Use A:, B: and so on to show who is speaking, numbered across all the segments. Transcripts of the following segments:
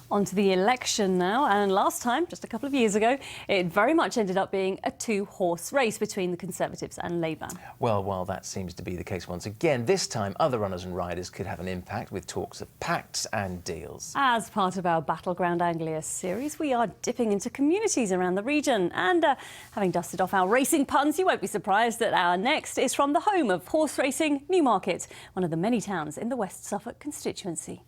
A: On to the election now, and last time, just a couple of years ago, it very much ended up being a two-horse race between the Conservatives and Labour.
B: Well, while that seems to be the case once again, this time other runners and riders could have an impact with talks of pacts and deals.
A: As part of our Battleground Anglia series, we are dipping into communities around the region, and having dusted off our racing puns, you won't be surprised that our next is from the home of horse racing, Newmarket, one of the many towns in the West Suffolk Constituency.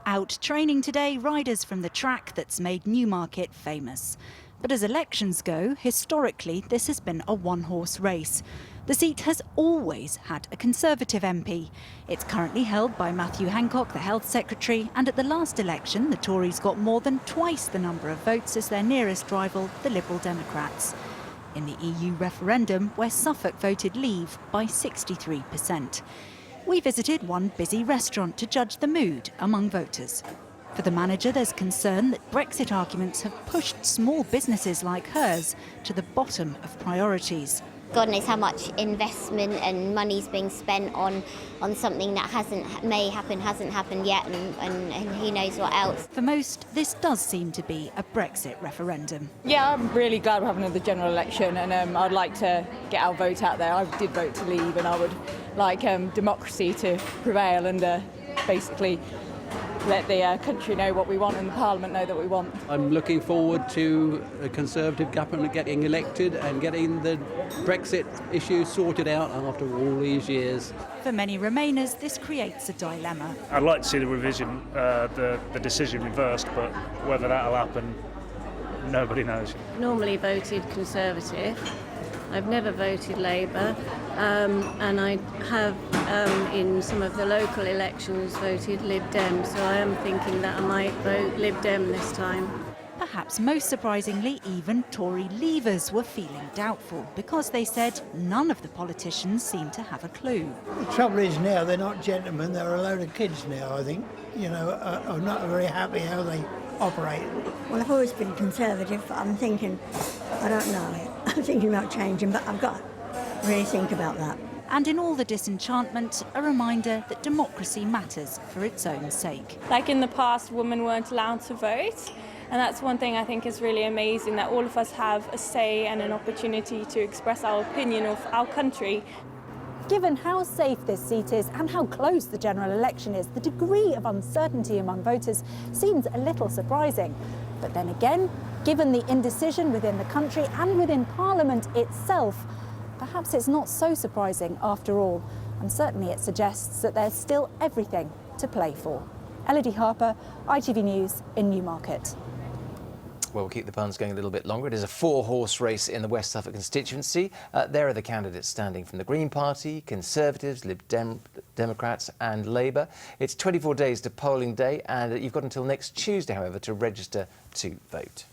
C: Out training today, riders from the track that's made Newmarket famous. But as elections go, historically this has been a one-horse race. The seat has always had a Conservative MP. It's currently held by Matthew Hancock, the Health Secretary, and at the last election the Tories got more than twice the number of votes as their nearest rival, the Liberal Democrats. In the EU referendum, West Suffolk voted Leave by 63%. We visited one busy restaurant to judge the mood among voters. For the manager, there's concern that Brexit arguments have pushed small businesses like hers to the bottom of priorities.
D: God knows how much investment and money's being spent on something that hasn't happened yet, and who knows what else.
C: For most, this does seem to be a Brexit referendum.
E: Yeah, I'm really glad we're having another general election, and I'd like to get our vote out there. I did vote to leave, and I would like democracy to prevail and basically let the country know what we want and the Parliament know that we want.
F: I'm looking forward to a Conservative government getting elected and getting the Brexit issue sorted out after all these years.
C: For many Remainers, this creates a dilemma.
G: I'd like to see the revision, the decision reversed, but whether that'll happen, nobody knows.
H: Normally voted Conservative. I've never voted Labour, and I have in some of the local elections voted Lib Dem, so I am thinking that I might vote Lib Dem this time.
C: Perhaps most surprisingly, even Tory leavers were feeling doubtful because they said none of the politicians seemed to have a clue.
I: The trouble is now they're not gentlemen, they're a load of kids now, I think. You know, are not very happy how they operate.
J: Well, I've always been Conservative, but I'm thinking, I don't know, I'm thinking about changing, but I've got to really think about that.
C: And in all the disenchantment, a reminder that democracy matters for its own sake.
K: Like in the past, women weren't allowed to vote. And that's one thing I think is really amazing, that all of us have a say and an opportunity to express our opinion of our country.
L: Given how safe this seat is and how close the general election is, the degree of uncertainty among voters seems a little surprising. But then again, given the indecision within the country and within Parliament itself, perhaps it's not so surprising after all. And certainly it suggests that there's still everything to play for. Elodie Harper, ITV News in Newmarket.
B: Well, we'll keep the puns going a little bit longer. It is a four-horse race in the West Suffolk constituency. There are the candidates standing from the Green Party, Conservatives, Democrats and Labour. It's 24 days to polling day, and you've got until next Tuesday, however, to register to vote.